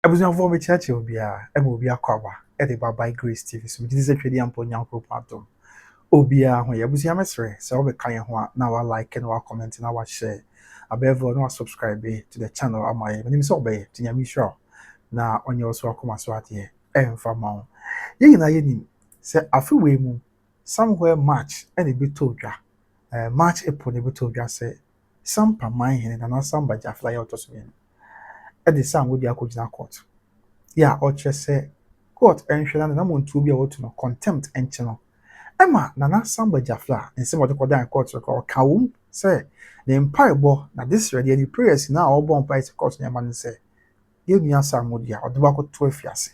Abusuafo me chiachi obia e ma obia kwaba e de baba Grace TV so me say twedi ampo nyankro patom obia ho ye abusua mesre se wo be kan ho a na wa like na wa comment na wa share abevro na wa subscribe to the channel amaye me so be tinyami sure na onye oso akoma so ade e mfa ma wo ye na ye ni se afiwe mu somewhere March e de beto dwa March April de beto dwa se sampa man hene na samba jafla ya otoso e de sam wo di akogina court ya oche se court enhwela na montu bi a wotu no contempt enche no ema na samba jafla nse mo de kodan court ko kawum se the empire na this ready any prayers na obo mpa ise court nyama ne se ye nua sam wo dia odo ba ko to afiase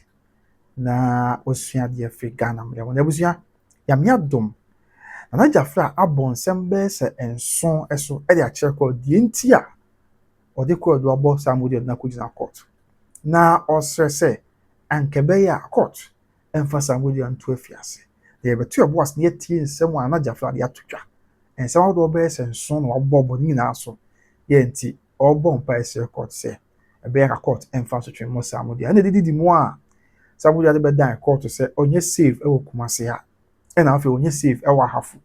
na osua de afi Ghana mle wona abusua ya me adom na jafla abon sembe se enson eso e de a kire ko die ntia ode ko do abo sam wo dia na kogina court na osrese ankebe ya court emphasize ngodi anto afiase de betu ebo as ne tie nsem a na jafra de atotwa ensem wo do be se nso na obobo ni na so ye nti obo mpa ese court se ebe ya court emphasize twen mo samudi na didi mu a samudi de be dan court se onye safe e wo kumase ha e na afi onye safe e wa hafu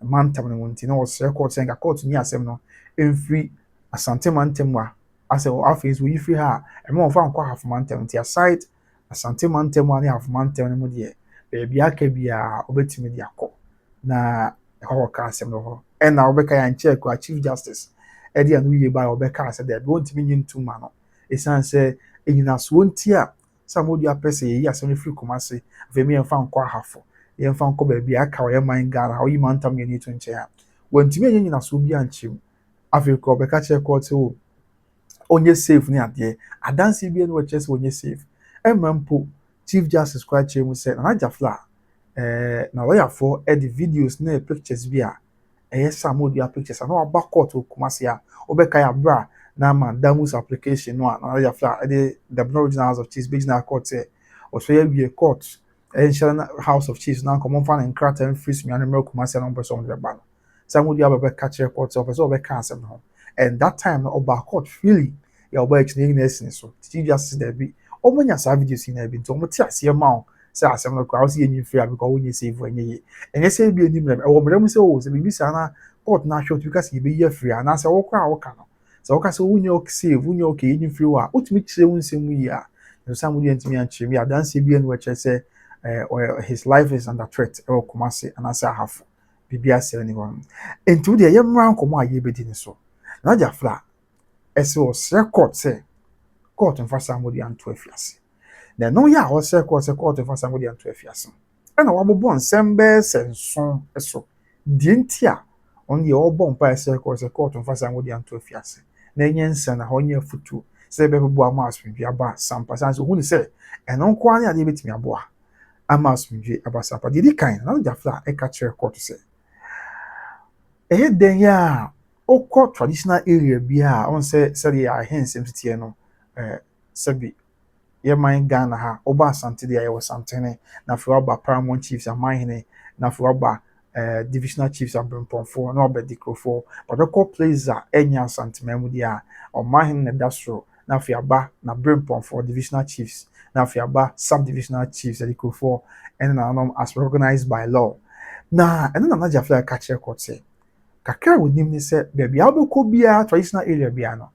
mantam ne wonti na wo se court se nga court ni asem no emfiri asante mantem wa ase o afis wo yifi ha e mo fa nkwa half mantem ti aside asante mantem ani half mantem ne mo de e bia ka bia obetimi de akọ na e ho ka asem no ho e na obeka ya check kwa chief justice e de anu ye ba obeka ase de won't me nyintu ma no e san se enyina so nti a samodi apese ye asem no free komase afemi en fa nkwa half ye fa nkọ ba bia ka o ye man gara o yi mantam ye ni to nche ha wontimi nyina so bia nchim Africa obeka che court o onye safe ni ade adanse bi enu chese onye safe emampo chief justice kwa chemu say na jafla na lawyer for the videos na pictures bi a samodi pictures na aba court o kumase a obeka ya bra na mandamus application no na jafla the original house of chiefs business court say o so ya court house of chiefs na common fan and crat and free me and kumase na person de ba samodi ababa catch court officer obeka asem no and that time oba court freely ya oba actually in so chief justice there be omonya sa videos in be nto omote ase ma o say asem no kwa o say yin free because we save enye ye enye say bi enim na e wo mrem say o say bibi sa na court na show because you be ye free and say wo kwa wo ka no so wo ka say wo nyo save wo nyo okay yin free wa otumi kire wo nsem yi a no somebody antimi anchire me adanse bi enu che say his life is under threat e wo komase and say half bibia say anyone enti wo de ye mran komo aye bedi ni so na jafla ese o record say court mfa samodi anto afiase na no ya o record say court mfa samodi anto afiase e na wabobo nsembe senson eso die ntia on ye obo mpa ese record say court mfa samodi anto afiase na enyensa na ho nya futu say be bo ama asundwe aba sampa sanso hu ni say eno nko ani ade betimi abo ama asundwe aba sampa di kan na jafla e ka chere court say den ya okọ traditional area bia on say ya hensem titie no sabi ye man Ghana ha oba asante dia ye wasantene na fro aba paramount chiefs amahene na fro aba divisional chiefs abempomfo na oba dikrofo but okọ places enya asante memu dia omahene na dasro na fi aba na bempomfo divisional chiefs na fi aba subdivisional chiefs dikrofo and na nom as recognized by law na eno na jafla ka che court say kakra wonim ni se bebia obekọ bia traditional area bia no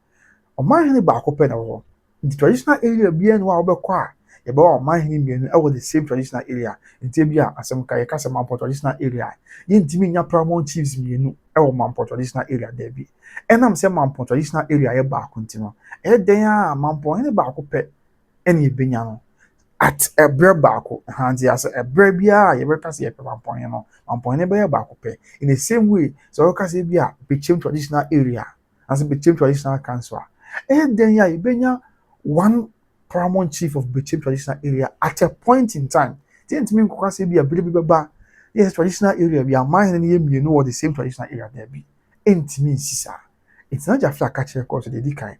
omahene ba akopɛ na wo the traditional area bia no obekọ a ye ba omahene mienu e wo the same traditional area ntie bia asem ka ye ka sema traditional area ye ntimi nya paramount chiefs mienu e wo mampo traditional area there bi enam se mampo traditional area ye ba akonti no den a mampo hene ba akopɛ ene ebenya no at a bread baako hands as a bread bia ye beka se ye pe mampo no mampo ne be ye baako pe in the same way so you can say bia became traditional area as became traditional council then ya ibenya one paramount chief of became traditional area at a point in time didn't mean ko say bia beba yes traditional area bia man ne ye mienu or the same traditional area there be entimi sisa it's not just like catch record the dikan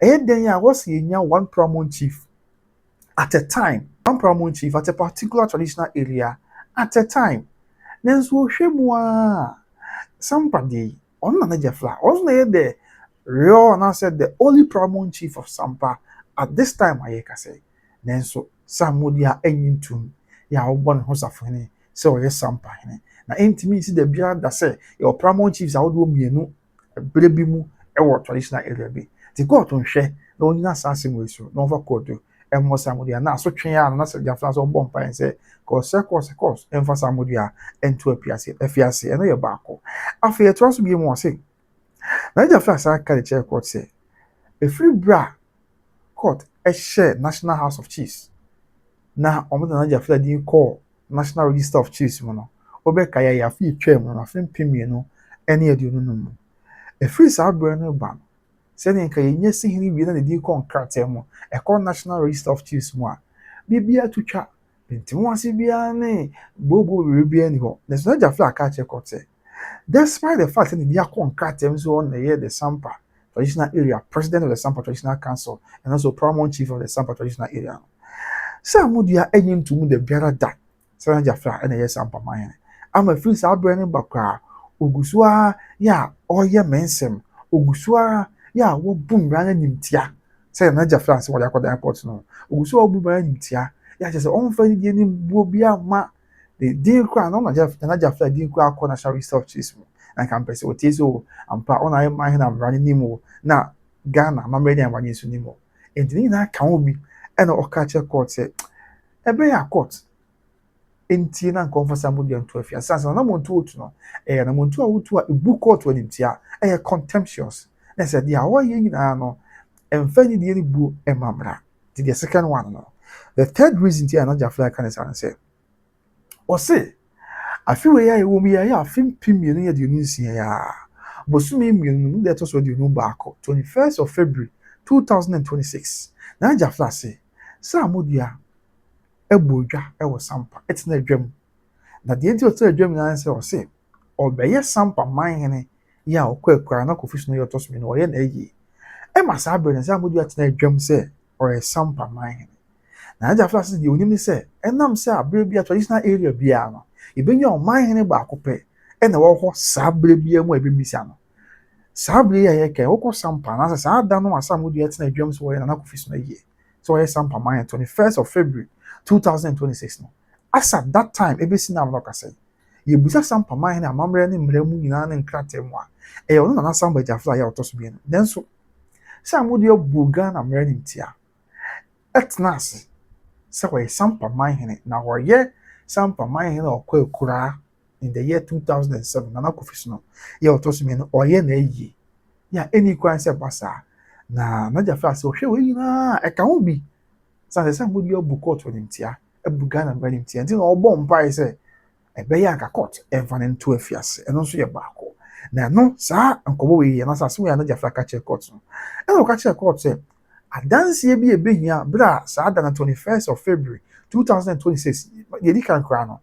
then ya was ye nya one paramount chief at a time, one paramount chief at a particular traditional area at a time. Then so shemwa somebody on na jafla. Wasn't the real and I said the only paramount chief of Sampa at this time ayɛ kase nanso Samuel a enyi ntum ya wobɔ ne ho safo sɛ ɔyɛ sampa hene na ɛntumi nsi da biara da sɛ yɛwɔ paramount chiefs a wɔde mmienu bere bi mu ɛwɔ traditional area bi te court nhwɛ na onyina saa asɛm wɔ so na ɔfa court ɛmmɔ Samuel na asotwe a na sɛ gyafra sɛ ɔbɔ mpae sɛ kɔs ɛmfa Samuel a ɛnto afiase ɛno yɛ baako afei yɛtoa so bio mu wɔ se na gyafra saa ka de kyerɛ court sɛ ɛfiri bra court ɛhyɛ National House of Chiefs na ɔmo na gyafra din kɔɔ National Register of Chiefs mu no obɛka yɛ afi twam no afi mpemienu ɛne aduonu no mu ɛfiri saa brɛ no ba no sɛdeɛ nka yɛnyɛ sihiri wie na ne din kɔ nkrataa mu ɛkɔ National Register of Chiefs mu a biribiara tutwa ntimo ase biara ne bobo biribiara ni hɔ na so gyafra aka kyerɛ court sɛ despite the fact that the Yakon Kratem so on the Sampa traditional area, president of the Sampa Traditional Council, and also paramount chief of the Sampa traditional area. Samudia aim to move the better that Sarah Jafra and a Sampa mine. I'm a free South Brennan Bakra, Ugusua, ya, or ya mensem, Ugusua, ya, what boom ran in tia. Say Naja France, what I call the airport no. Ugusua boom ran in tia. Ya, just on Fanny will be a ma. The deal crown on Naja Flag didn't cry corner shall resolve chismo. And can press what is all and part on I mind I'm running Nemo. Now, Ghana, my ready and running to Nemo. And the Nina can be and or catch a court said, a bear court. In Tina and conference somebody on 12 years. Sans no one to know. And I'm on to a book court when him tia, a contemptuous. I said, the hour yin no, and Fanny the any boo and mamma. The second one no. The third reason tia not Jafla can say. Or say, I feel ya will be a film premium near the Unisia. Bosumi Mun, that was what you know back 21st of February 2026. Naja Flassi, Samudia, Ebuja, Ewa Sampa, it's not a dream. That the end of the dream answer or say, or by yes Sampa, mine, ya, or quick, no official your tosmin or yen a ye. Emma Sabrin and Samudia at a dream say, or a Sampa mine. Naja Flassi, the only say, and I'm say, a traditional area piano. Ibenya ɔman hene baako pɛ ɛna ɛwɔ hɔ saa bere bia mu a ebibisa no saa bere yɛ yɛkɛ wokɔ Sampa na saa da no asam wo deɛ tena adwam so wɔyɛ na Kofi so na yie so wɔyɛ Sampa man 21st of February 2026 no asa that time ebesi na amlo kasa yɛbusa Sampa man hene amammerɛ ne mmerɛ mu nyinaa ne nkrataa mu a ɛyɛ ɔno na Sampa Jafla yɛ ɔtɔ so bi no nanso sam wo deɛ bu Ghana mmerɛ ne ntia ɛtena ase sɛ wɔyɛ Sampa man hene na wɔyɛ Sampa man hene ɔkɔ ekura in the year 2007 na Kofi so no yɛ ɔtɔ so bi no ɔyɛ na eyi ya any kwan sɛ basa na Jafla sɛ ɔhwɛ wɔ nyinaa ɛka ho bi sɛ sam wo deɛ bu court wɔ ne ntia ebu Ghana mmerɛ ne ntia nti na ɔbɔ mpae sɛ ɛbɛyɛ aka court ɛmfa ne nto afiase ɛno nso yɛ baako na no saa nkɔbɔ wɔ yɛ na sɛ asɛm yɛ Jafla ka kyerɛ court no ɛna ɔka kyerɛ court sɛ adanseɛ bi ebehia bra saa da na 21st of February 2026 yɛdi kan kora no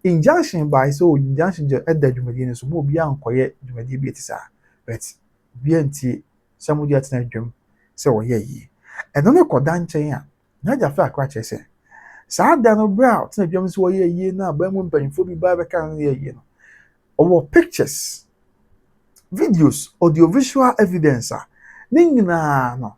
injunction by so injunction je ɛda dwumadie no so mo obi ankɔyɛ dwumadie bi eti saa but bi antie samudi atena dwam sɛ wɔyɛ yi ɛno ne kɔda nkyɛn a na Jafla akora kyerɛ sɛ saa da no bra atena dwam sɛ wɔyɛ yi na ba mu mpanyinfo bi ba bɛka no yɛ yi no ɔwɔ pictures videos audiovisual evidence a ne nyinaa no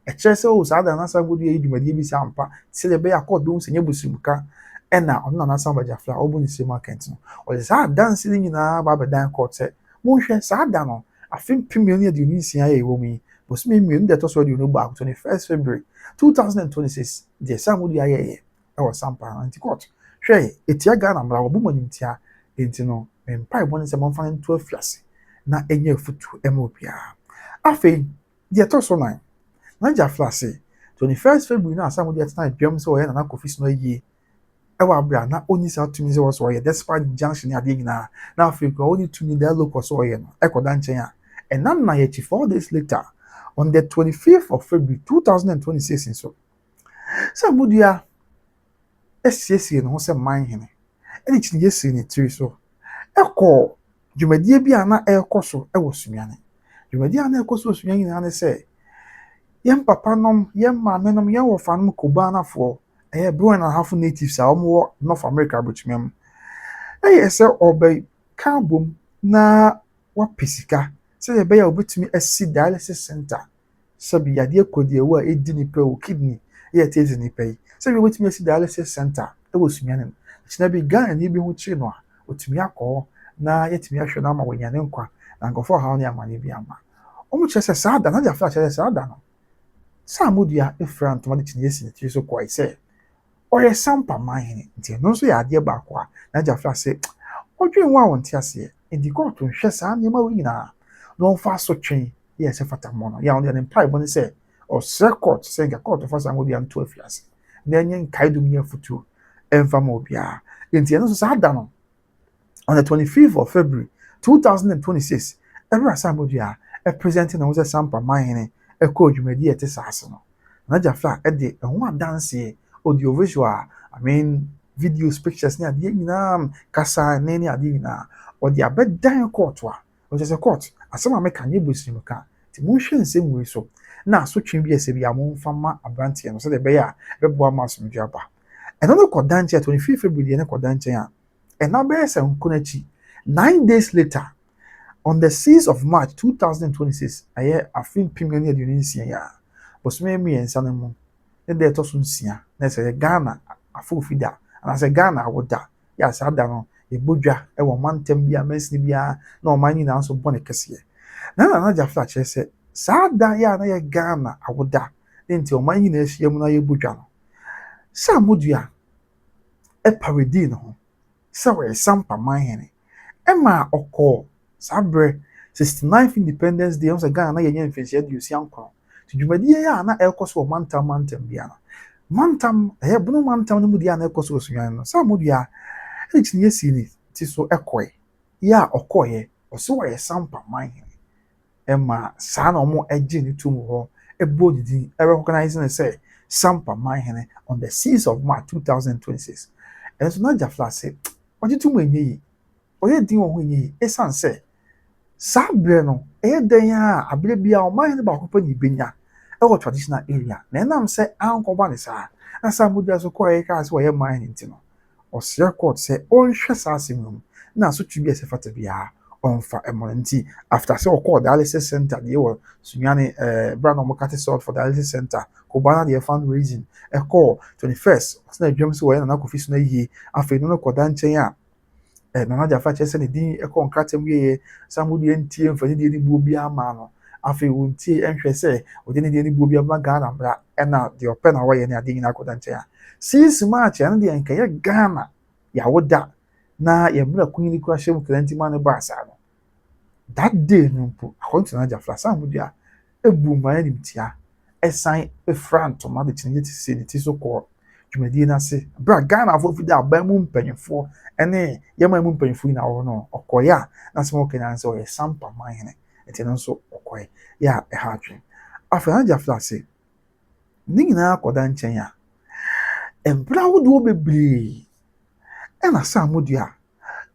ɛkyerɛ sɛ o saa da na samudi yɛ dwumadie bi saa mpa sɛ de bɛyɛ akɔdom sɛ nyɛ busumuka ɛna ɔno na Sampa Jafla ɔbɔ ne sɛ market no ɔde saa dance ne nyinaa ba bɛdan court sɛ monhwɛ saa da no afim premium ne de nsia yɛ wɔ mu yi bosome mmienu de to so de no back 21st February 2026 de samudi ayɛ ɛwɔ Sampa anti court hwɛ etia Ghana mra ɔbɔ mu nimtia enti no mpai bɔ ne sɛ momfa ne to afiase na enye futu ɛma obia afei de to so nan na Jafla sɛ 21st February na samudi atena dwam sɛ ɔyɛ na Kofi so no yie ɛwɔ abra na oni sa tumi sɛ wɔso ɔyɛ despite junction ne adeɛ nyinaa na afei ko oni tumi da local so ɔyɛ no ɛkɔda nkyɛn a ɛnam na yɛkyi 4 days later on the 25th of February 2026 nso Samudua ɛsiesie no ho sɛ man hene ɛne kyini yɛsie ne tiri so ɛkɔ dwumadie bi a na ɛkɔ so ɛwɔ Sunyane dwumadie a na ɛkɔ so Sunyane nyinaa ne sɛ yɛn papa nom yɛn maame nom yɛn wɔfa nom Kubanafoɔ bro and a half natives are more North America Brichmem. Say obey carbon na what pisika. Say the bear will to me a sea dialysis center. sɛbi yadeɛ kɔdeɛ wo a ɛdi nipa wo kidney yɛ tezi nipa yi sɛbi wobɛtumi asi dialysis center ɛwɔ Sunyane no kyena bi Ghana ni bi ho kyerɛ no a otumi akɔ na yɛtumi ahwɛ no ama wɔanya ne nkwa na nkɔfo haw ne amane bi ama ɔmo kyerɛ sɛ saa da na Gyafra kyerɛ saa da no saa modua efra ntoma de kyene esi ne tiri so kɔe sɛ ɔyɛ sampa manhene nti no nso yɛ adeɛ baako a na Gyafra sɛ ɔdwen wo a wɔnte aseɛ nti kɔɔto nhwɛ saa nneɛma wo nyinaa na ɔmfa so twɛn yɛ sɛ fata mmɔ no yɛ ɔde ne mpaebɔ ne sɛ ɔsrɛ court sɛ nka court fa saa modua nto afiase na ɛnyɛ nkaedum ne afutuo ɛmfa ma obiara nti ɛno nso saa da no on the 25th of February 2026 ɛbɛrɛ saa modua ɛpresente na wo sɛ sampa manhene ɛkɔ dwumadi ɛte saa ase no na Gyafra ɛde ɛho adanseɛ audio visual I mean videos pictures ne adeɛ nyinaa kasa ne adeɛ nyinaa ɔde abɛdan court a ɔkyɛ sɛ court asɛm a meka nyɛ bosim ka nti monhwɛ nsɛm wei so na asotwe bi ɛsɛ bi a momfa ma aberanteɛ no sɛdeɛ ɛbɛyɛ a ɛbɛboa ma asomdwe aba ɛno no kɔda nkyɛn 25 February deɛ ne kɔda nkyɛn a ɛna bɛyɛ sɛ nko n'akyi 9 days later on the 6th of March 2026 ɛyɛ afe mpem ne aduonu nsia yi a bosome mmiɛnsa no mu ne deɛ ɛtɔ so nsia na ɛsɛ yɛ Ghana afoofi da anaasɛ Ghana awoda yɛ asa da no yɛbɔ dwa ɛwɔ mantam bi a mansini biara na ɔman nyinaa nso bɔ ne kɛseɛ na Gyafra kyerɛ sɛ saa da yɛ a na yɛ Ghana awoda ne nti ɔman nyinaa ahyia mu na yɛbɔ dwa no saa modua ɛparedi no ho sɛ wɔyɛ sampa manhene ɛma ɔkɔɔ saa berɛ 69th Independence Day ɔsɛ Ghana na yɛnyɛ mfɛnhyia aduosia nkron nti dwumadie yɛ a na ɛrekɔ so wɔ mantam biara no mantam ɛyɛ bono mantam no mu deɛ a na ɛrekɔ so wɔ Sunyane no saa modua ɛkyini esi ne ti so ɛkɔɛ yɛ a ɔkɔɔyɛ ɔsɛ wɔyɛ sampa manhene ɛma saa na ɔmo ɛgye ne tum hɔ ɛbɔ didi ɛrecognize ne sɛ sampa manhene on the 6th of March 2026 ɛnso na Gyafra sɛ ɔgye tum enye yi ɔyɛ din wɔ ho enye yi ɛsan sɛ saa berɛ no ɛyɛ dan a abere bia ɔmanhene baako pɛ ne ibenya ɛwɔ traditional area na ɛnam sɛ ankɔba ne saa na saa modua so kɔɛ kaa sɛ ɔyɛ manhene nti no ɔsrɛ court sɛ ɔnhwɛ saa asɛm no mu na asotwe bi ɛsɛ fata biara ɔmfa ɛmɔ nti after sɛ ɔkɔɔ dialysis center deɛ wɔ Sunyane bra na ɔmo kate salt for dialysis center kɔba na deɛ fundraising ɛkɔɔ 21st ɔtena adwam sɛ wɔyɛ Nana Kofi so na yie afei no kɔda nkyɛn a Nana Gyafra kyerɛ sɛ ne din ɛkɔ nkratam yie saa modua ntie mfani deɛ ne buo biara ma no afei wɔntie ɛnhwɛ sɛ ɔde ne deɛ ne buo biara ma Ghana mbra ɛna deɛ ɔpɛ na wɔyɛ ne ade nyinaa kɔda nkyɛn a 6 March ɛno deɛ nka yɛ Ghana yɛawoda na yɛmmra kunyini kora hyɛ mu kranti ma no ba saa no that day no mpo according to Nana Gyafra saa modua ebu mmaa animtia ɛsan efra ntoma de kyene ti sɛ ne ti so kɔ dwumadie n'ase bra Ghana afɔ fi da aban mu mpanyinfoɔ ɛne yɛman mu mpanyinfoɔ yi na wɔwɔ no ɔkɔyɛ a n'asɛm ɔkɛ nan sɛ ɔyɛ sampa manhene ɛti no nso ɔkɔyɛ yɛ a ɛha atwe afei Nana Gyafra sɛ ne nyinaa akɔda nkyɛn a mbra ahodoɔ bebree ɛna saa modua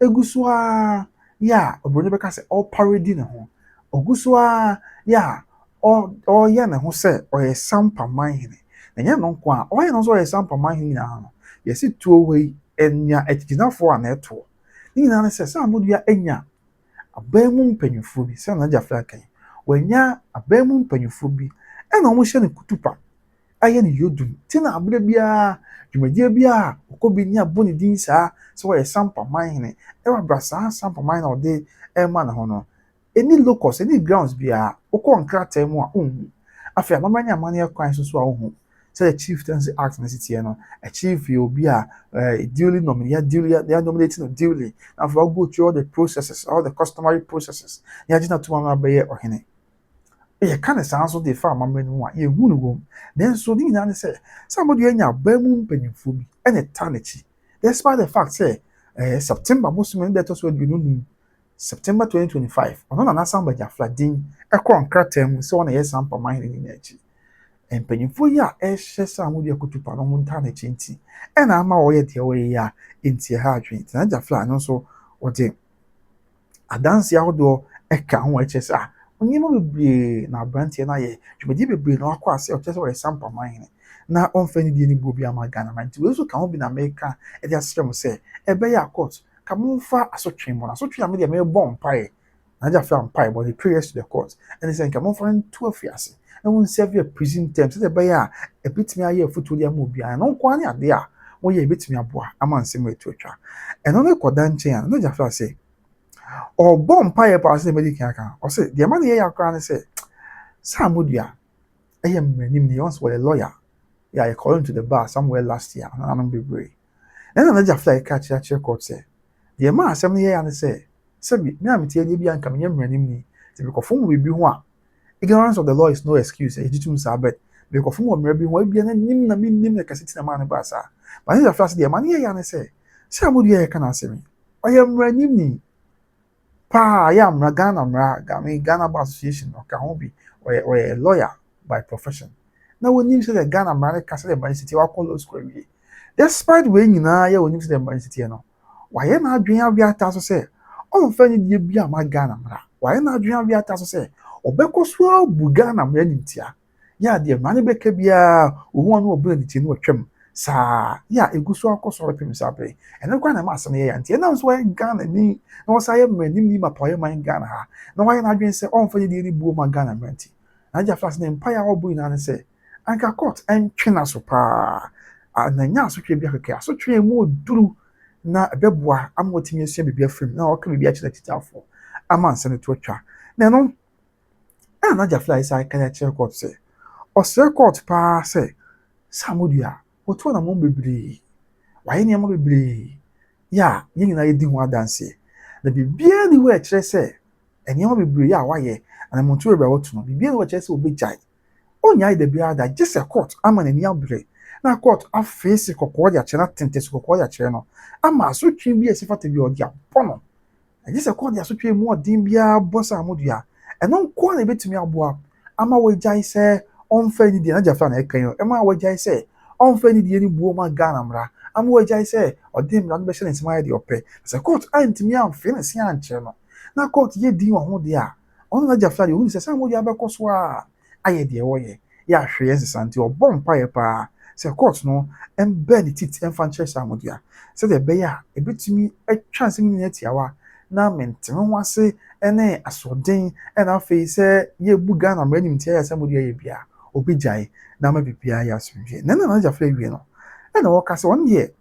egu so a yɛ a obroni bɛka sɛ ɔparedi ne ho ogu so a yɛ a ɔyɛ ne ho sɛ ɔyɛ sampa manhene na nyɛ no nko a ɔyɛ no nso ɔyɛ sampa manhene nyinaa no yɛsi tuo wɔ yi ɛnya akyinafoɔ a na ɛtoɔ ne nyinaa ne sɛ saa modua anya aban mu mpanyinfoɔ bi sɛ Nana Gyafra kan wɔanya aban mu mpanyinfoɔ bi ɛna wɔn hyɛ ne kutupa ayɛ ne yodum ti na abere biara dwumadie biara ɔkɔ bi nya bɔ ne din saa sɛ wɔyɛ sampa manhene ɛwɔ abra saa sampa manhene a ɔde ɛma ne ho no any locus any grounds biara ɔkɔ nkrataa mu a ɔnhu afei amamanya amane kwan so a ɔnhu sɛ the Chieftaincy Act na sitiɛ no a chief yɛ obi a duly nominated they are nominating no duly afei go through all the processes all the customary processes na yɛagye na to ma bɛyɛ ɔhene yɛka ne saa nso de fa amammerɛ no mu a yɛhu no wɔ mu nanso ne nyinaa ne sɛ saa modua anya aban mu mpanyinfoɔ bi ɛne ta n'akyi despite the fact sɛ September bosom no dɛtɔ so aduonu num September 2025 ɔno na Samba Gyafra din ɛkɔ nkrataa mu sɛ ɔna yɛ sampa manhene ne n'akyi mpanyinfoɔ yi a ɛhyɛ saa modua kutupa no ho nta n'akyi nti ɛna ama wɔyɛ deɛ wɔyɛ yi a nti ɛha adwene nti Nana Gyafra no nso ɔde adanse ahodoɔ ɛka ho ɛkyɛ sɛ nneɛma bebree na aberanteɛ no ayɛ dwumadie bebree na wakɔ ase ɔkyerɛ sɛ ɔyɛ sampa manhene na ɔmfa ne deɛ ne buo bi ama Ghana ma nti wei nso ka ho bi na Amerika ɛde aserɛ mo sɛ ɛbɛyɛ akɔt ka momfa asotwe mmɔ no asotwe a medeɛ mebɔ mpaeɛ Nana Gyafra mpaeɛ bɔ the prayers to the court ɛne sɛ nka momfa nto afiase and won serve a prison term so the buyer a bit me a foot to the movie and on quani a there when you bit me a boy a man similar to a child and on a quadanche and no just say or bomb pie pass the medical or say the money I can say Sam Woodia I am named once were a lawyer. Yeah, I called him to the bar somewhere last year and I'm be brave. Then another fly catch at your court say the man 7 years and say Sabi, me am tell you be and come here me to be conform with be one. Ignorance of the law is no excuse. A jitum sabet. Be conform with me why be an nim na nim na kasiti na man basa. But the first the man here and say, Samu dia can answer me. I am ranim ni. Pa, I am Ragana Gami Ghana Bar Association or Kahobi or a lawyer by profession. Now when you say the Ghana Mara Castle by City or Colo Square. Despite when you know you need to the city no. Why am I doing a beer tasso say? Oh, Fanny, you be a my Ghana. Why not doing a beer tasso say? Or Becco swell Bugana Menitia. Ya, dear Manny Becker be a one who bring it in what trim. Sa, ya, a good swell cost of him sabre. And no kind of master me, and that's why Ghana me, no, I am ready my poem in Ghana. No, why not being say, oh, for the boom my Ghana Menti. I just fast name Paya or Buin and say, I got caught and China so pa. And then so be a so train more do na beboa amotimi ase bibia frame na o ka bibia chira titafo ama nse to atwa na no na ja fly sai ka cha court say o se court pa say samodua o to na mo bebiri why ni mo bebiri ya yin na yedi ho adanse na bibia ni we kire say eni mo bebiri ya waye ana mo to ebe wotu no bibia ni we kire say obejai onya ide bia da just a court ama na ni abre na court afesi kokko ya chena tente kokko ya chena ama asotwe bi esifata bi odi apono eje se court ya asotwe mu odin bia bossa amodua eno nko na betumi aboa ama wejai se onfa ni di na jafa na ekan ema wejai se onfa ni di ni buo ma Ghana mra ama wejai se odin mra no be hye nsema ya di ope se court antimi amfe na sia anche no na court ye din wo ho de a ono na jafa de hu se samodua be koso a aye de wo ye ya hwe yes santi obom pa ye pa se court no embed tit enfanche samodua se de be ya ebetumi atwa nsem ni atiawa na menteme ho ase ene asoden ena fe se ye buga na mranim tia ya samodua ye bia obijai na ma bibia ya asumje na ja fla wie no ena wo kase won ye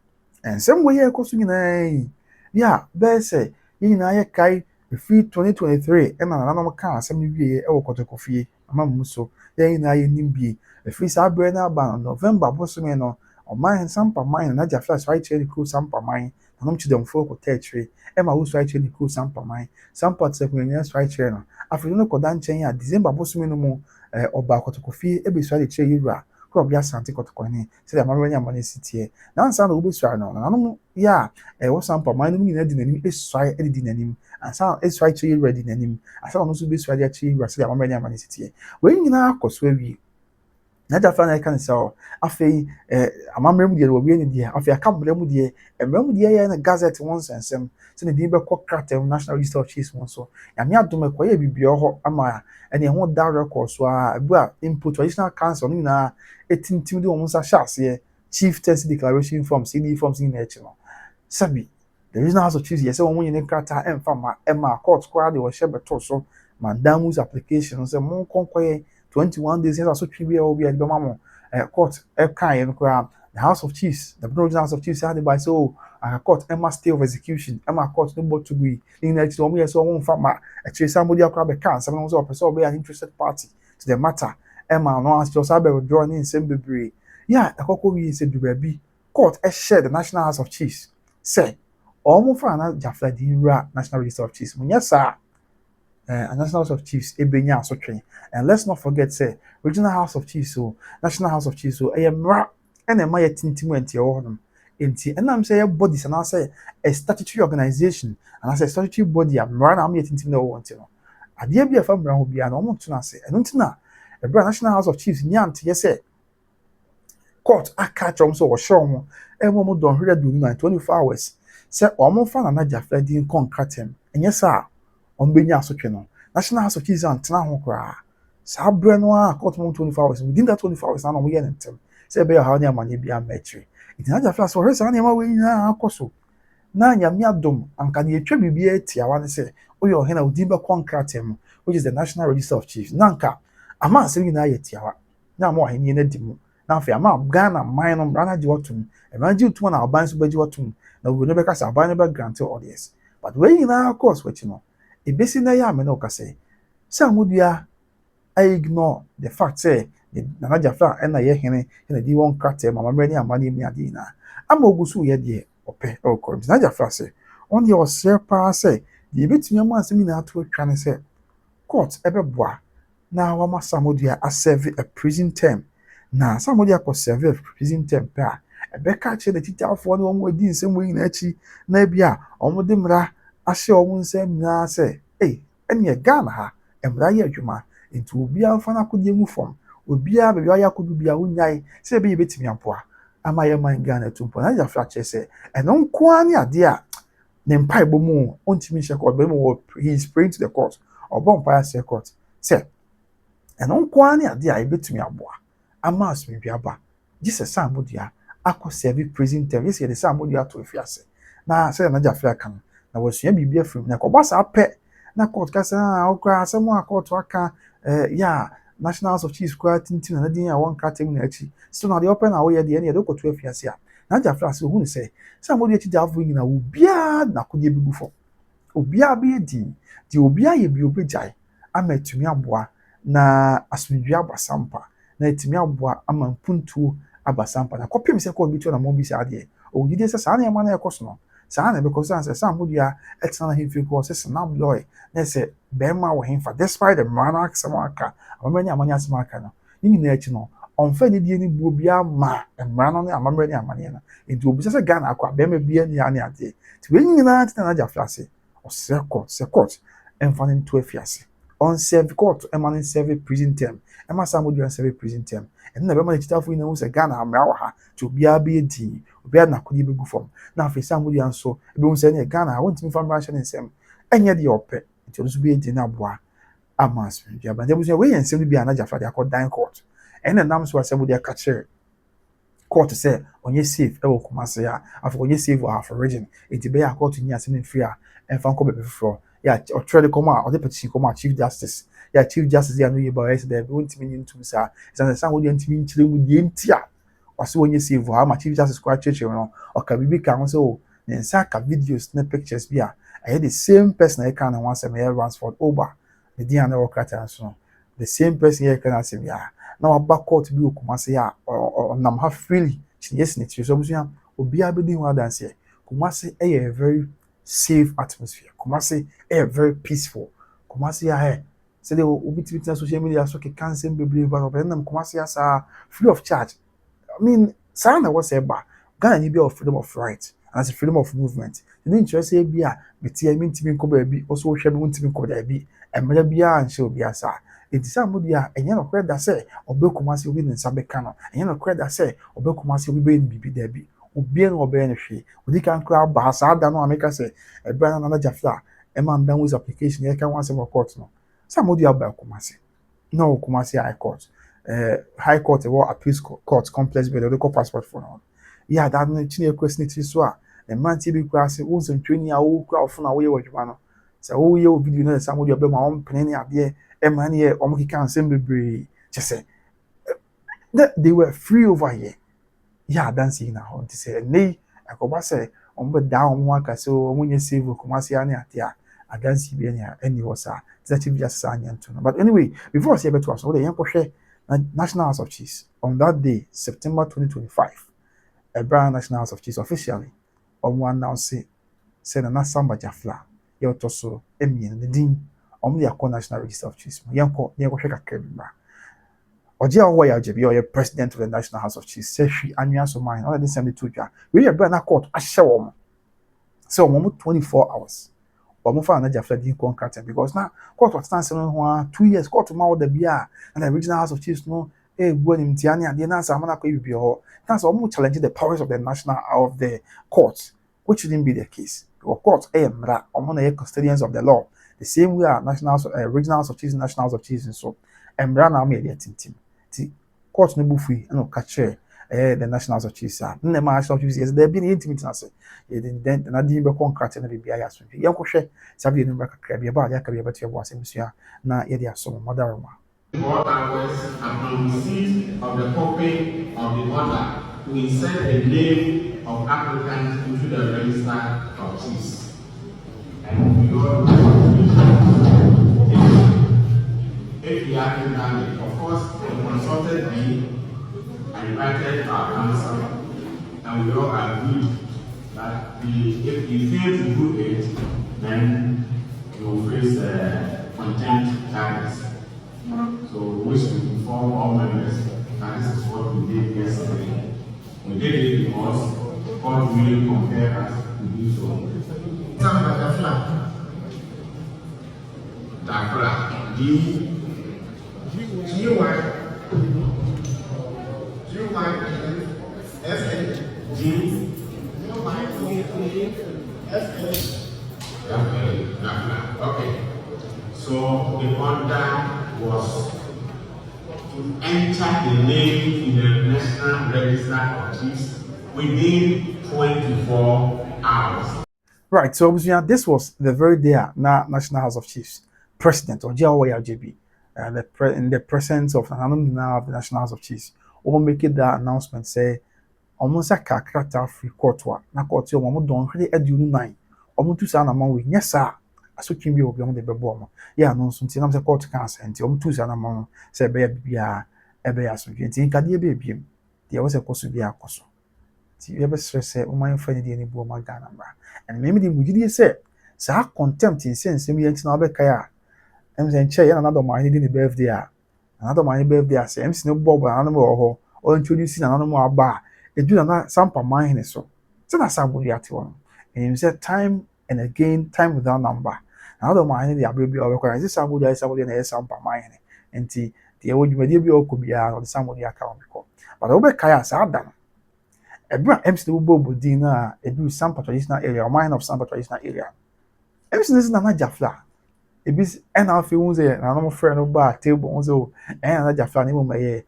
ensem wo ye ekoso nyina ya be se nyina ye kai free 2023 ena na no ka asem ni wie e wo kotokofie ama muso ye nyina ye nimbi free sabre na ba November bosume no oman sampa mine na ja flash right here cool sampa mine na chi dem fo ko territory e ma wo right here cool sampa mine sampa tse ko nyina right here no afri no ko dan chen ya December bosume no mu oba kotokofie e be so de che yura ko bia santi kotokoni se da ma nya money city na ansa na wo be so no na no ya wo sampa mine no nyina di nanim e so e di nanim ansa e so right here ready nanim ansa no so be so de che yura se da ma nya money city we nyina akoso awie na da fa na kan so afei amamrem die wo wie ne die afei akamrem die emrem die ya na gazette won sensem se ne din be kɔ kratem National Register of Chiefs won so ya me adom ko ya bibio ho ama ene ho da record so a bu a input traditional council ni na etintim de won sa hyase chief test declaration form CD forms ni na echi no sabi the Regional House of Chiefs yes won yin krata emfa ma ema court kwa de wo hye beto so mandamus application se mon konkoye 21 days yes, so tribute will be at Bamamo court the House of Chiefs, the Regional House of Chiefs had by so court Emma stay of execution, Emma court no but to be in that so me so one farmer actually somebody across the can someone also person be an interested party to the matter Emma no as just have withdrawn in same baby yeah akoko we say be court share the National House of Chiefs say almost for na jafla di National Register of Chiefs yes sir and National House of Chiefs ebenya asotwe and let's not forget say Regional House of Chiefs so National House of Chiefs so mra and ma ye tintimu enti ho no enti and am say bodies and I say a statutory organization and I say statutory body mra na am ye tintimu no want no ade bia fa mra ho bia no mo tuna say eno ntina e bra National House of Chiefs nyant ye say court aka chom so wo show mo e mo don hwere du na 24 hours say o mo fa na jafla din contractem enye sa on benya asotwe no National House of Chiefs antena ho kra sa bre no a court mo 24 hours within that 24 hours na no ye ntem say be how na amanye bia metri it na jafla so resa na ma we nyina akoso na nyame adom anka na etwa bibia tia wa ne say oyo he na odi be contract him which is the National Register of Chiefs nanka ama asɛm nyinaa yɛ tiawa na ama ɔhene no adi mu na afei ama Ghana man no mmara no agye wɔtom mmara gye tom na aban nso bɛgye wɔtom na obi no bɛka sɛ aban no bɛgrante orders but wei nyinaa kɔɔ so akyi no ebesi na yɛ amena ɔkasɛ sɛ amodua ignore the fact say Nana Jafla ɛna yɛ hene ɛna di wɔn krataa mama mmerɛ ne amane mu ade nyinaa ama ogu so yɛ deɛ ɔpɛ ɔkɔ Nana Jafla sɛ ɔn deɛ ɔsrɛ paa sɛ deɛ ebetumi ama asɛm nyinaa to atwa ne sɛ court ɛbɛboa na wama Samodua aserve a prison term na Samodua kɔ serve a prison term pɛ a ɛbɛka kyerɛ ne titaafoɔ ne wɔn adi nsɛm wɔ nyinaa akyi na bi a wɔn de mmara ahyɛ wɔn nsɛm nyinaa sɛ ɛneɛ Ghana ha mmara yɛ adwuma nti obiara mfa n'akodeɛ mu fam obiara baabi ayɛ akodo bi a wonyae sɛ ebi yɛbɛtumi apoa ama yɛ man Ghana to mpo na Jafla kyerɛ sɛ ɛno nko ara ne adeɛ a ne mpaebɔ mu ɔntumi nhyɛ court bɛrɛ mu he is praying to the court ɔbɔ mpaeɛ sɛ court sɛ ɛno nko ara ne adeɛ a yɛbɛtumi aboa ama asomdwe aba gye sɛ Samodua akɔ serve prison term yɛsɛ yɛde Samodua ato afiase na sɛ Nana Jafla ka no na wɔasua biribi afiri mu na kɔba saa pɛ na court ka sɛ ɔkora asɛm a court aka yeah National House of Chiefs kora tintim na nadin a wɔn krataa mu na akyi so na deɛ ɔpɛ na wɔyɛ deɛ ne yɛde kɔto afiase a Nana Jafla sɛ ohun sɛ Samodua akyi gyafo nyina obiara n'akodeɛ bi gu fam obiara bɛyɛ din deɛ obiara yɛ bi obɛgyae ama atumi aboa na asomdwe aba sampa na atumi aboa ama mpuntuo aba sampa na kɔpem sɛ kɔɔ bi to na mo bi saa deɛ ɔgyidie sɛ saa nneɛma no ɛkɔ so no saa na ɛbɛkɔ so sɛ Samodua ɛtena na hemfie kɔɔ sɛ snap lɔɛ na sɛ bɛrima wɔ hemfa despite the mmara no asɛm aka amammerɛ ne amane asɛm aka no ne nyinaa akyi no ɔmfa ne die ne buo biara ma mmara no ne amammerɛ ne amaneɛ no nti obisa sɛ Ghana akɔ a bɛrima biara ne a ne adeɛ nti wei nyinaa tena Nana Jafla ase ɔsrɛ court sɛ court ɛmfa no nto afiase ɔnserve court ɛma no serve prison term ɛma Samodua serve prison term ɛno na bɛma ne kyitafo nyinaa hu sɛ Ghana mmara wɔ ha nti obiara bɛyɛ din obiara n'akodeɛ bɛgu fam na afei Samodua nso ɛbɛhu sɛ ne Ghana a wɔntumi fa mmara hyɛ ne nsɛm ɛnyɛ deɛ ɔpɛ nti ɔno nso bɛyɛ din no aboa ama asomdwe aba nti abusua wei yɛ nsɛm no bi a Nana Jafla de akɔ dan court ɛna nam so a Samodua ka kyerɛ court sɛ ɔnyɛ safe ɛwɔ Kumasi a afei ɔnyɛ safe wɔ Afro region nti bɛyɛ a court nyi asɛm no mfiri a ɛmfa nkɔ baabi foforɔ yɛ ɔtwerɛ de kɔm a ɔde petition kɔm a Chief Justice yɛ Chief Justice yɛ no yɛ ba yɛ sɛ dɛbi wɔntumi nye ntum saa ɛsan sɛ Samodua ntumi nkyerɛ mu deɛ nti a ɔsɛ ɔnyɛ safe wɔ ha ama Chief Justice kora kyerɛkyerɛ no ɔka biribi ka ho sɛ o ne nsa ka videos ne pictures bi a ɛyɛ the same person a ɛka ne ho asɛm ɛyɛ Ransford Oba ne din a na ɛwɔ krataa so no the same person yɛ ɛka ne asɛm bi a na waba court bi wɔ Kumasi a ɔnam ha freely yes ne tiri so abusua obiara bɛdi ho adanseɛ Kumasi ɛyɛ a very safe atmosphere Kumasi ɛyɛ very peaceful Kumasi a sɛdeɛ obi tumi tena social media so keka nsɛm bebree ba ɔbɛn nam Kumasi asa free of charge I mean saa na ɛwɔ sɛ ɛba Ghana ni bi a freedom of right and as freedom of movement ɛne nkyerɛ sɛ bi a betia mi ntumi nkɔ baabi ɔso wohwɛ mi ntumi nkɔ baabi mmerɛ biara nhyɛ obi asa eti Samodua ɛnyɛ no korɛ da sɛ ɔbɛ Kumasi obi ne nsa bɛka no ɛnyɛ no korɛ da sɛ ɔbɛ Kumasi obi bɛyɛ no biribi daabi obiara na ɔbɛyɛ no hwee odi kan koraa ba saa da no a meka sɛ ɛbɛrɛ na Nana Jafla ɛma ndan with application yɛka ho asɛm wɔ court no Samodua ba Kumasi na wɔ Kumasi high court high court ɛwɔ appeals court complex bɛde ɔde kɔ passport for no yɛ ada no kyini ekura sinitiri so a mmeranteɛ bi kura ase wɔn nsɛntwerɛni a wɔkura ɔfo na wɔyɛ wɔ adwuma no sɛ wɔyɛ wɔ video no sɛ Samodua bɛma wɔn mpene ne adeɛ ɛma ne yɛ wɔn keka nsɛm bebree kyɛ sɛ they were free over here yɛ adansi yi na hɔ nti sɛ ɛnɛ yi akɔba sɛ wɔn bɛ daa wɔn ho aka sɛ wɔn nyɛ save wɔ Kumasi ne ate a adansi bi ɛni hɔ saa sɛ Chief Justice anya nto no but anyway before ɔsɛ yɛbɛto aso wɔde yɛn kɔhwɛ na National House of Chiefs on that day September 2025 ɛbɛrɛ National House of Chiefs officially wɔn announce sɛ Nana Samba Jafla yɛ ɔtɔ so mmienu ne din wɔn de akɔ National Register of Chiefs yɛn kɔhwɛ kakra bi ma ɔgye a ɔwɔ yɛ agyebi ɔyɛ president of the National House of Chiefs sɛ hwi anwea so man ɔna de nsɛm de to dwa wei yɛ bɛrɛ na court ahyɛ wɔn sɛ wɔn 24 hours wɔn fa Nana Jafla din kɔnkrata because na court ɔtena nsɛm no ho a 2 years court ma ɔda bi a na the Regional House of Chiefs no egu animtia ne adeɛ na asɛm na akɔ bibi hɔ na sɛ wɔn challenge the powers of the court which shouldn't be the case because court ɛyɛ mmara wɔn na yɛ custodians of the law the same way a Regional House of Chiefs National House of Chiefs nso mmara na wɔn yɛ deɛ tintim ti court no bu fui ɛna ɔka kyerɛ the National House of Chiefs a na ɛma National House of Chiefs yɛ sɛ dɛbi na yɛntumi tena ase yɛde na din bɛkɔ nkrata na beebi ayɛ asomdwe yɛnkɔhwɛ saa bi yɛn number kakra bi ɛba ade aka bi yɛbɛto yɛbɔ asɛm sua na yɛde asom mɔdaroma 4 hours upon receipt of the copy of the order to insert the name of applicants into the register of chiefs. And we all if we haven't done it, of course, we consulted me and invited our council, and we all agreed that if you fail to do it, then you will face contempt charges. So we wish to inform all members that this is what we did yesterday. We did it because God really compelled us to do so. Dafra, G, Dafra. Okay. So the order was to enter the name in the National Register of Chiefs within 24 hours. Right, so obviously, this was the very day na National House of Chiefs President or Jawaya JB, in the presence of an alumni of the National House of Chiefs, or make it that announcement say, almost a character free court na court your mom don't really edu nine, almost 2 sana man we yes sir. So can be obi on the bebo yeah no so nti na say court cancel nti almost 2 sana man say be bia e be aso nti nka de be biem de wo say koso bia koso ti you ever stress say o man fa ni de ni bu o magana mra and maybe the mugidi say sa contempt in sense me yanti na be kai a em say nche ya na do man ni birthday a another man birthday say em sin bob na no ho o introduce na no mo aba edu na sampa man hene so say na saburi ate won and him say time and again time without number another man hene the abrebi o be say saburi na sampa man hene enti the ewudumade bi o ko bia o saburi aka o ko but o be kai a sa ada no ebra MC no bobo din na edu sampa traditional area or mine of sampa traditional area MC no na jafla ebi ɛna afei hu sɛ nanom frɛ no ba table hu sɛ o ɛna na jafla ne mu ma yɛ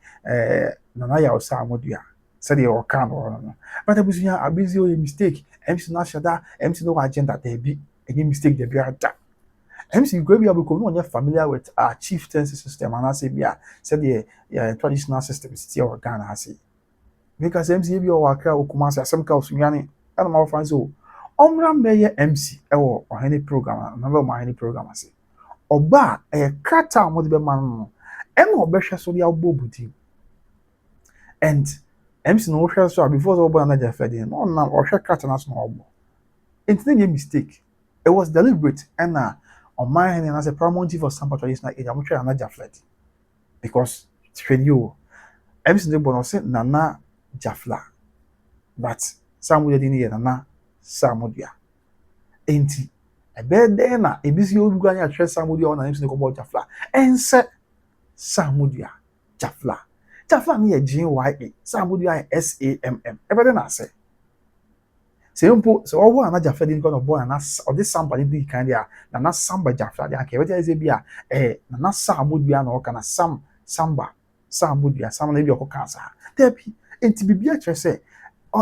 nana yɛ ɔsa amodua sɛdeɛ ɔka no hɔ no but abusua abisi o yɛ mistake MC no ahyɛ da MC no wɔ agenda daabi ɛnyɛ mistake daabi ada MC kura bi abɛkɔ no ɔnyɛ familiar with our chieftaincy system anaasɛ bi a sɛdeɛ yɛ traditional system si wɔ Ghana ha se because MC bi ɔwɔ akra okuma ase asɛm ka osunyane ɛna ma wɔfa sɛ o ɔmmra mmɛyɛ MC ɛwɔ ɔhene program na bɛ ɔhene program ase ọba krata a mo de be ma no ɛna ɔbɛhwɛ so de abɔ buti and MC no hwɛ so before the ọba na ja fɛde no na ɔhwɛ krata na so na ɔbɔ it no mistake it was deliberate ɛna ɔman hene na say paramount chief of Sampa traditional area mo hwɛ na ja fɛde because hwɛ you MC no bɔ no say nana jafla but samu de ni yɛ nana samudua enti ebede na ebisi obi anya hwɛ samudua na MC no kɔbɔ jafla ense samudua jafla ne yɛ GYA samudua yɛ SAMM ebede na ase sempo so owo ana jafla din kɔ no boy na ɔde samba ne di kan dia na samba jafla dia ka ebede eze bia na samudua na ɔka na samba samudua sam na bi ɔkɔ kansa tepi enti bibia kyerɛ sɛ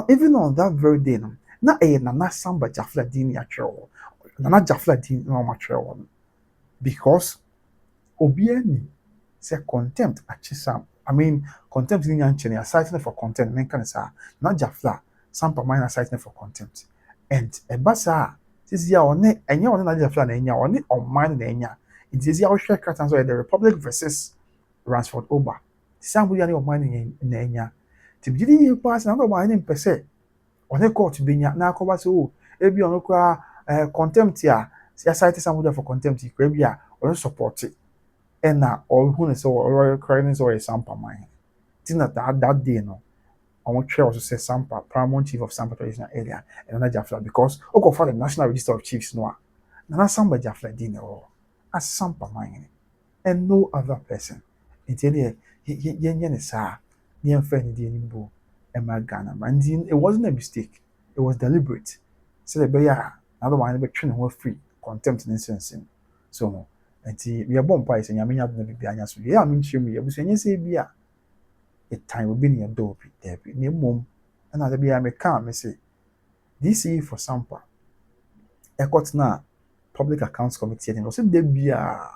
even on that very day no na na samba jafla din ya kyerɛ nana jafla din na ɔma kyerɛ wɔ no because obiani say contempt achisam contempt ni nyanche ne citing for contempt men kan sa na jafla sampa minor citing for contempt and ebasa sisi ya one enya one na jafla na enya one on na enya it is ya hwɛ kratan so the Republic versus Ransford Oba sambu ya ne on na enya tibidi yi pass na no man mpɛsɛ one court benya na akɔba so o ebi ono kra contempt ya citing sambu for contempt kra bi a ono support it ɛna ɔhu ne sɛ ɔrɔ crying sɛ ɔyɛ sampa man ti na that day no ɔmo twɛ ɔso sɛ sampa paramount chief of Sampa traditional area ɛna na jafla because ɔkɔfa the National Register of Chiefs no a nana samba jafla din na ɛwɔ as sampa man and no other person nti deɛ yɛnyɛ ne saa ne yɛmfa ne deɛ ne bu ɛma Ghana man it wasn't a mistake it was deliberate sɛ ɛbɛyɛ a na dɔm ayɛ bɛtwe ne ho free contempt ne nsensɛn so nti we bɔ mpa sɛ nyame nya do na bibia anya so yɛ a menkyerɛ mu yɛ busua nyɛ sɛ bi a time obi ne yɛdɔ obi dabi ne mmom ɛna da bia meka me sɛ DCE for Sampa ɛkɔtena Public Accounts Committee ne ɔsɛ da bia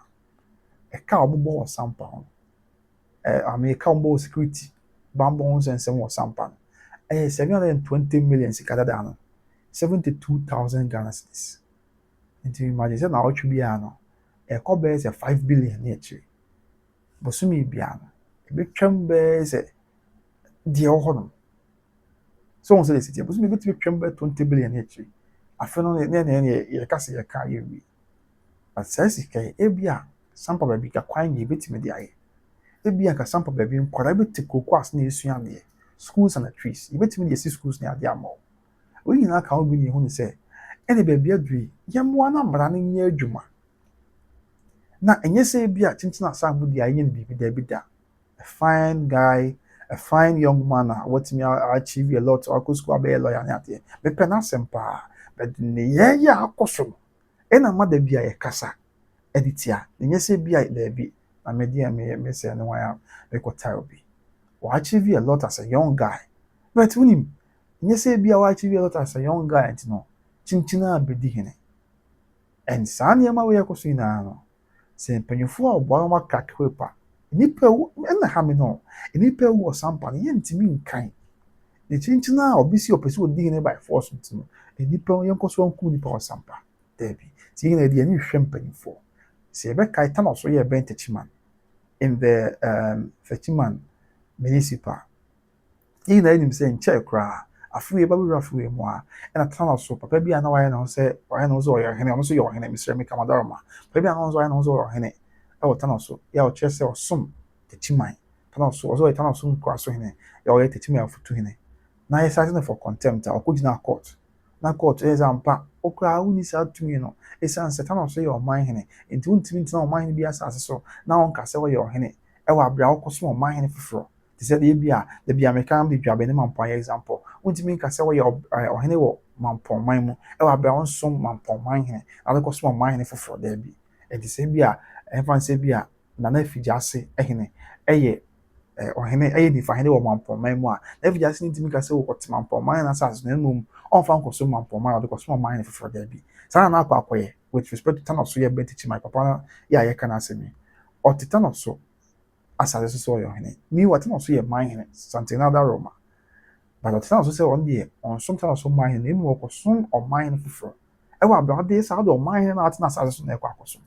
ɛka ɔbobɔ wɔ Sampa ho America umbo security bambo ho nsɛm wɔ sampa no 720 million sika dada no 72,000 Ghana cedis nti imagine sɛ na ɔtwe biara no ɛkɔ bɛyɛ sɛ 5 billion ne akyire bosome biara no ebetwam bɛyɛ sɛ deɛ ɔwɔ hɔ no so wɔn sɛ de sisi bosome ebetumi twam bɛyɛ 20 billion ne akyire afei no ne yɛka sɛ yɛka yɛwie but saa sika yi ebia sampa baabi ka kwan yɛ ebetumi de ayɛ ebia ka sampa baabi nkwadaa bɛte koko ase na esua adeɛ schools and trees ebetumi de esi schools ne adeɛ ama wɔn nyinaa ka ho bi ne ho ne sɛ ɛne baabi aduru yi yɛmmoa na mmara no nyɛ adwuma na ɛnyɛ sɛ ebia kyenkyen asa mo de ayɛ ne biribi daabi da a fine guy a fine young man a watumi achieve a lot akɔ school abɛyɛ lawyer ne adeɛ mepɛ n'asɛm paa but ne yɛyɛ akɔ so no ɛna ma da bi a yɛkasa ɛde tia ɛnyɛ sɛ bi a daabi na mede a mesɛ ne wan a mekɔtae obi wɔachieve a lot as a young guy but wonim ɛnyɛ sɛ bi a wɔachieve a lot as a young guy nti no kyenkyen a bɛdi hene and saa nneɛma wei ɛkɔ so nyinaa no sɛ mpanyinfoɔ a ɔboa wɔn aka kwepa nipa ewu ɛna ha mi no nipa ewu wɔ sampa no yɛntumi nkan ne kyenkyen a obi si ɔpɛ sɛ odi hene by force nti no nipa yɛnkɔ so nku nipa wɔ sampa daabi ti yɛn na deɛ ne hwɛ mpanyinfoɔ sɛ yɛbɛkae tan ɔso yɛ bɛn techiman in the techiman municipal yɛn na yɛnim sɛ nkyɛn koraa afei babewura afei mu a ɛna tan ɔso papa bi a na wayɛ no sɛ ɔyɛ hene ɔno nso yɛ ɔhene misrɛ mi kamadaroma papa bi a na ɔno nso wayɛ no nso ɔyɛ ɔhene ɛwɔ tan ɔso yɛ a ɔkyerɛ sɛ ɔsom techiman tan ɔso ɔso yɛ tan ɔso nkura so hene yɛ ɔyɛ techiman afutu hene na yɛ sa for contempt a ɔkɔgyina court na court ɛyɛ sɛ ampa okura wuni saa tumi no ɛsiane sɛ tan ɔso yɛ ɔman hene nti wontumi ntena ɔman hene bi asase so na ɔnka sɛ wɔyɛ ɔhene ɛwɔ abira ɔkɔ so ɔman hene foforɔ te sɛ deɛ bi a debi American de dwa bɛne mampɔn yɛ example wontumi nka sɛ wɔyɛ ɔhene wɔ mampɔnman mu ɛwɔ abira ɔnsom mampɔnman hene na ɔkɔ so ɔman hene foforɔ daabi ɛte sɛ bi a ɛmfa nsɛ bi a Nana Afigya ase ɛhene ɛyɛ ɔhene ɛyɛ nifa hene wɔ mampɔnman mu a na Afigya ase ntumi ka sɛ wɔkɔte mampɔnman na asase na mmom ɔmfa nkɔ so mampɔnman a ɔde kɔ so ɔman hene foforɔ daabi saa na akɔ akɔyɛ with respect to tan ɔso yɛ bɛn tikyi my papa no yɛ a yɛka n'asɛm yi ɔte tan ɔso asase so sɛ ɔyɛ ɔhene mi wɔ tan ɔso yɛ man hene something other Roma but ɔte tan ɔso sɛ ɔno deɛ ɔnsom tan ɔso man hene na emu ɔkɔsom ɔman hene foforɔ ɛwɔ abira ɔde saa de ɔman hene na atena asase so na ɛkɔ akɔso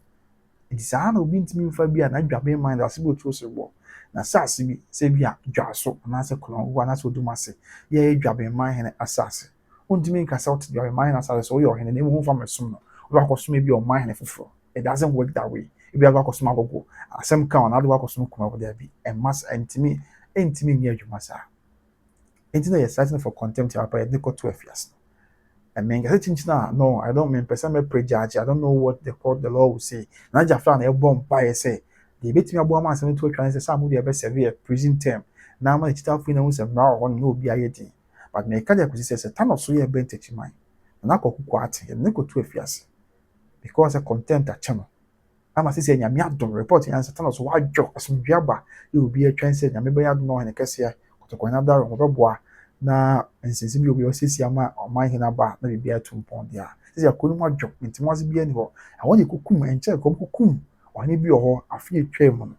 nti saa na obi ntumi mfa bi a na dwabe man da ase bi otu ose bɔ na asase bi sɛ bi a dwaso anaasɛ kolon wo anaasɛ odum ase yɛ dwabe man hene asase wontumi nka sɛ ɔte dwabe man hene asase so ɔyɛ ɔhene na emu ho fa mɛsom no ɔbɛ akɔsom bi ɔman hene foforɔ it doesn't work that way ebi akɔ akɔsom agogo asɛm ka ɔna ade akɔsom kuma wɔ daabi ɛmas ntumi nyɛ adwuma saa nti na yɛ citing for contempt apa yɛ de kɔto afiase I mean, no, I don't mean person may prejudge. I don't know what the law will say. Na Jaffa na ebom pa say. The betimi abo ama asem to twan say some dey be serve a prison term. Na ma chita fu na hu say mra ho no obi ayedi. But me ka dey akusi say tan so ye ben techiman. Na kokuko ate, ne kotu afiase. Because a contempt a channel. Ama say nyame adom report yan say tan so wadwo asomdwaba e obi atwan say nyame be adom no he kese ya. Kotoko na daro ho beboa. Na nsinsin bi obi osisi ama ɔman hena ba na bibia tumpɔn dia sisi akonu mu adwo ntimo ase bi ani hɔ awon ye kukum enche kom kukum ɔne bi hɔ afi etwa mu no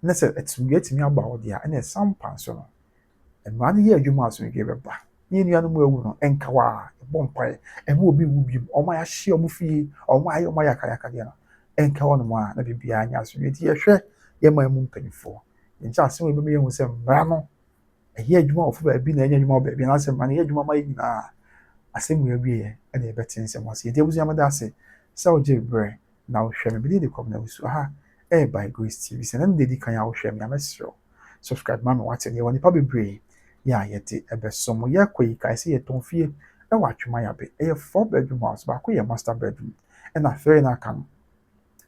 na sɛ etumbi etimi aba hɔ dia na sampan so no ɛma ne yɛ adwuma aso nge bɛba ne nua no mu awu no enka wa bɔ mpae ɛma obi wu bi ɔman ya hye ɔmo fie ɔman ya kayaka dia no enka wɔ no mu a na bibia anya so nti yɛhwɛ yɛma mu mpanyifo nkyɛ asɛm obi me yɛhu sɛ mmara no ɛyɛ adwuma wɔ fa bi na ɛnyɛ adwuma wɔ baabi na asɛm ma no yɛ adwuma ma yɛ nyinaa asɛm wɔ awie yɛ ɛna yɛbɛte nsɛm ase yɛde abusua mɛda ase sɛ wogye berɛ na wohwɛ me bɛde de kɔm na wusu ha by Grace TV sɛ na de di kan a wohwɛ me amɛserɛ subscribe ma me wate ne wɔ nipa bebree yɛ a yɛde ɛbɛsom yɛkɔ yi kae sɛ yɛtɔn fie ɛwɔ atwoma yabe ɛyɛ 4 bedroom house baako yɛ master bedroom ɛna afɛre na aka no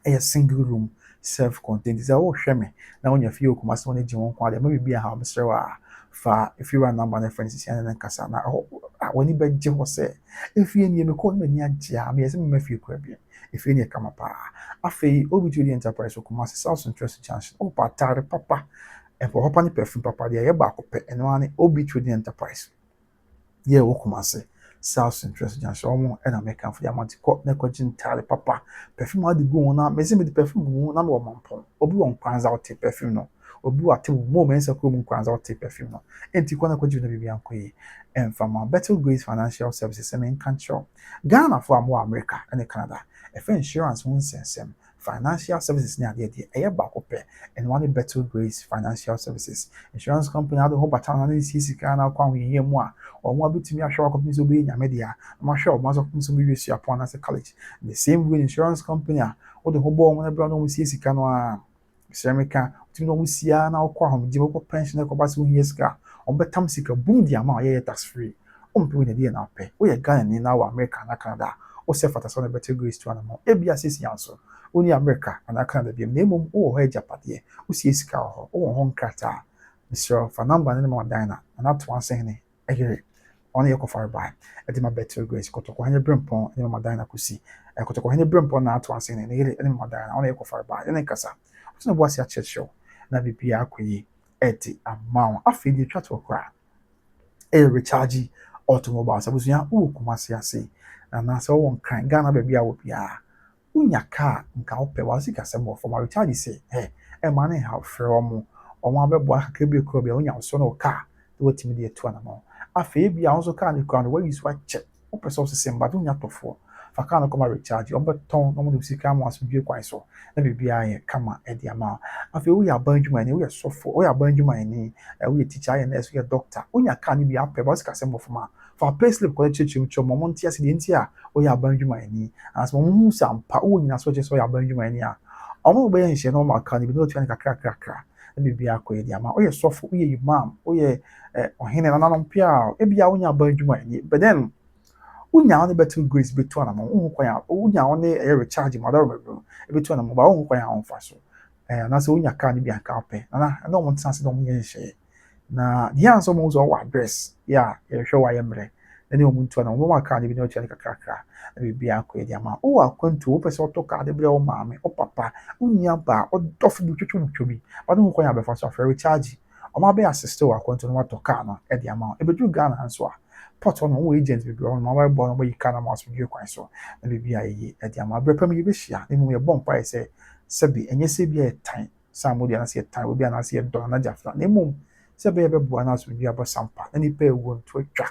ɛyɛ single room self contained sɛ wohwɛ me na wonya fie okuma sɛ wɔn gye wɔn kwan de ma biribi a ha amɛserɛ wa fa if you run number na friends si ana nkasa na woni begye ho se efie nie me ko na ni agye a me yesi me mafie kura bi efie nie kama pa afei obi to the enterprise kuma se South Interest Junction o patare papa e for hopa ni perfume papa de ye ba akopɛ eno ani obi to the enterprise ye wo kuma se South Interest Junction omo e na me kan for amount ko na ko gintale papa perfume ade go na me se me de perfume go na me wo mampon obi won kwanza o te perfume no obi wa te mo men se ko mu kwanza o te perfume no enti kwana kwa jibu na bibia nkoyi emfama Better Grace Financial Services and control Ghana for more America and Canada if insurance won sensem financial services ni ade de eye ba ko pe and one Better Grace Financial Services insurance company ado ho batana na sisi kana kwa hweye mu a omo abetumi ahwe akopin so be nyame dia ma hwe omo so so be wisu upon as college the same way insurance company a wo de ho bo omo na bra no mu sisi kana a Semika, Tino Musia, now Quam, Jibo pension, a Cobas Winyeska, on Betam Sika, boom, the amount, yeah, tax free. On doing a deal now pay. We are Ghana in our America and Canada, or self at a son of Better Grace to animal. Ebia says answer. Only America and Canada be name or her Japadia, who sees cow or home crata. Mr. Fanamba and more diner, and not one saying, I hear it. Only a coffee by. At my Better Grace, Cotocohania Brimpon, and Madina could see. I could Cotocohania Brimpon now to one saying, and Madina, only a coffee by, and a casa. So what's your church show? Na bibia akoyi eti amount afi di twa to kra recharge automobiles abusuya wo kumase ase na so won kan Ghana ba bia wo bia unya car nka wo pe wa sika se mo for my recharge say e ma na ha frɛ omo abɛbo akaka bi kro bia unya so no car to wotimi de etu anamo afi bia wo so car ni kra no we use wa check wo person so sem but unya tofo fa car no come recharge obeton no mo de sika mo aso dwe kwan so na bibia ye kama e di ama afi wo ya banjuma ni wo ya sofo wo ya banjuma ni wo ya teacher ya nurse wo ya doctor unya car ni bia pe ba sika se mo for for payslip ko chechim chomo mo ntia se de ntia wo ya banjuma ni as mo mu sampa wo nyina so je so ya banjuma ni a omo be yen hye no ma car ni bi no tua ni kakra na bibia ko e di ama wo ya sofo wo ya imam wo ya ohene na nanom pia e bia wo nya banjuma ni but then unya on Better Grace betu na mo kwan ya unya on e recharge mo da ro betu na mo ba kwan ya on fa so na se unya car ni bi aka pe na mo ntanse do mo yen hye na the answer mo zo wa address ya e hwe wa yemre na ni mo ntu na mo ma car ni bi no tia kakra na bi bia ko e dia ma o akwantu o pese oto car de bre o maame o papa unya ba o dofu bi twetwu bi ba no kwan ya be fa so fa recharge o ma be assist wa akwantu no wato car no e dia ma e bedu Ghana hanso a pot on wo agent bi on ma bo no yi kana ma so dwe kwan so na bi ayi e dia ma bre pam yi be hia na mu ye bom pa se sebi enye sebi e tan sam mo dia na se tan obi na se do na jafra na mu sebe be bo na so dwe aba sampa na ni pa ewo nto atwa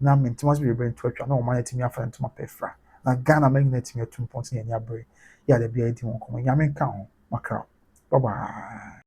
na mentuma so be nto atwa na o ma yetimi afa ntuma pefra na Ghana ma nyina timi atum ponti ya nya bre ya da bia edi won komo nyame ka ho makra bye bye.